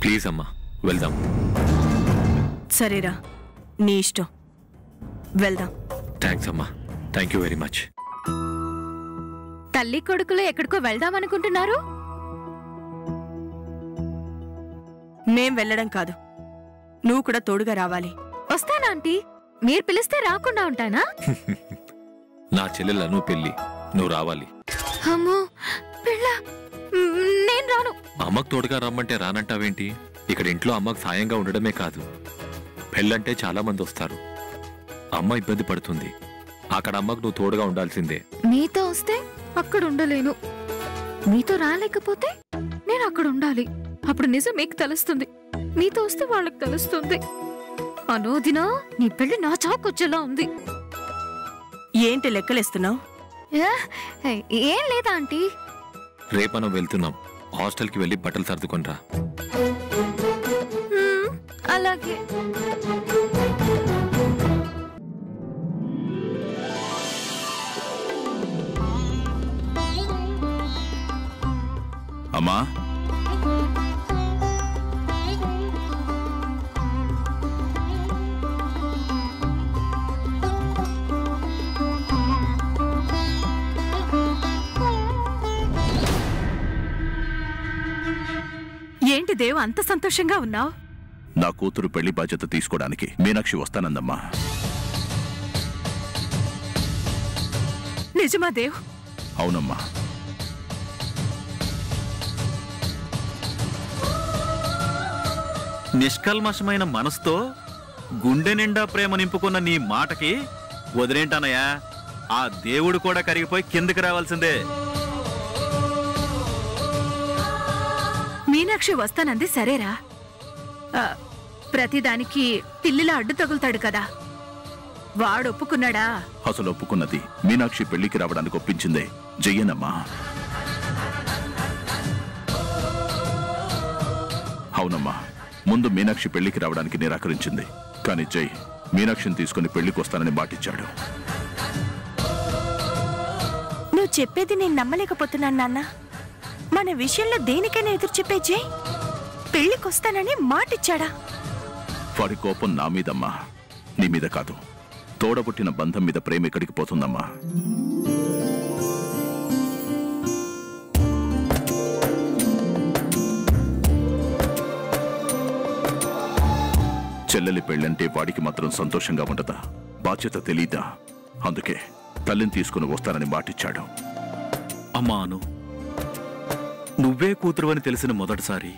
Please అమ్మా, వెళ్దాం. సరేరా, నీ ఇష్టం, వెళ్దాం. థ్యాంక్స్ అమ్మా, థ్యాంక్ యూ వెరీ మచ్. తల్లి కొడుకులు ఎక్కడికో వెళ్దామనుకుంటున్నారు? మేం వెళ్ళడం కాదు, నువ్వు కూడా తోడుగా రావాలి. వస్తానా ఆంటీ? మీరు పిలిస్తే రాకుండా ఉంటానా? నా చెల్లెలను పెళ్లి, నువ్వు రావాలి. అమ్మో పిల్ల, నేను రాను. అమ్మకు తోడుగా రమ్మంటే రానంటావేంటి? ఇక్కడ ఇంట్లో అమ్మకు సాయంగా ఉండడమే కాదు, పెళ్ళంటే చాలా మంది వస్తారు. అమ్మ ఇబ్బంది పడుతుంది. అక్కడ అమ్మకు నువ్వు తోడుగా ఉండాల్సిందే. మీతో వస్తే అక్కడ ఉండలేను, మీతో రాలేకపోతే నేను అక్కడ ఉండాలి. అప్పుడు నిజం మీకు తెలుస్తుంది, మీతో వస్తే వాళ్ళకి తెలుస్తుంది. అనోదినా, నీ పెళ్లి నా చాకొచ్చేలా ఉంది. ఏంటి లెక్కలేస్తున్నావు? ఏం లేదా ఆంటీ. రేపు మనం వెళ్తున్నాం, హాస్టల్కి వెళ్ళి బట్టలు సర్దుకొనిరా. అలాగే. అమ్మా, ఏంటి దేవు అంత సంతోషంగా ఉన్నావు? నా కూతురు పెళ్లి బాధ్యత తీసుకోవడానికి మీనాక్షి వస్తానందమ్మా. నిజమా దేవ్? అవునమ్మా. నిష్కల్మషమైన మనసుతో గుండె నిండా ప్రేమ నింపుకున్న నీ మాటకి వదిలేంటానయ్యా, ఆ దేవుడు కూడా కరిగిపోయి కిందకి రావాల్సిందే. మీనాక్షి వస్తానంది సరేరా, ప్రతిదానికి పిల్లిలా అడ్డు తగులుతాడు కదా, వాడు ఒప్పుకున్నాడా? అసలు ఒప్పుకున్నది మీనాక్షి పెళ్లికి రావడానికి ఒప్పించిందే జయ్యనమ్మా. అవునమ్మా, ముందు మీనాక్షి పెళ్లికి రావడానికి నిరాకరించింది. కానీ జై మీనాక్షిని తీసుకుని పెళ్లికి వస్తానని మాటిచ్చాడు. నువ్వు చెప్పేది నేను నమ్మలేకపోతున్నాను నాన్న. మన విషయంలో దేనికైనా ఎదురు చెప్పే జై పెళ్లికొస్తానని మాటిచ్చాడా? వాడి కోపం నా మీదమ్మా, నీ మీద కాదు. తోడబుట్టిన బంధం మీద ప్రేమ ఎక్కడికి పోతుందమ్మా? చెల్లెలి పెళ్ళంటే వాడికి మాత్రం సంతోషంగా ఉండదా? బాధ్యత తెలీదా? అందుకే తల్లిని తీసుకుని వస్తానని మాటిచ్చాడు. అమ్మాను, నువ్వే కూతురు అని తెలిసిన మొదటిసారి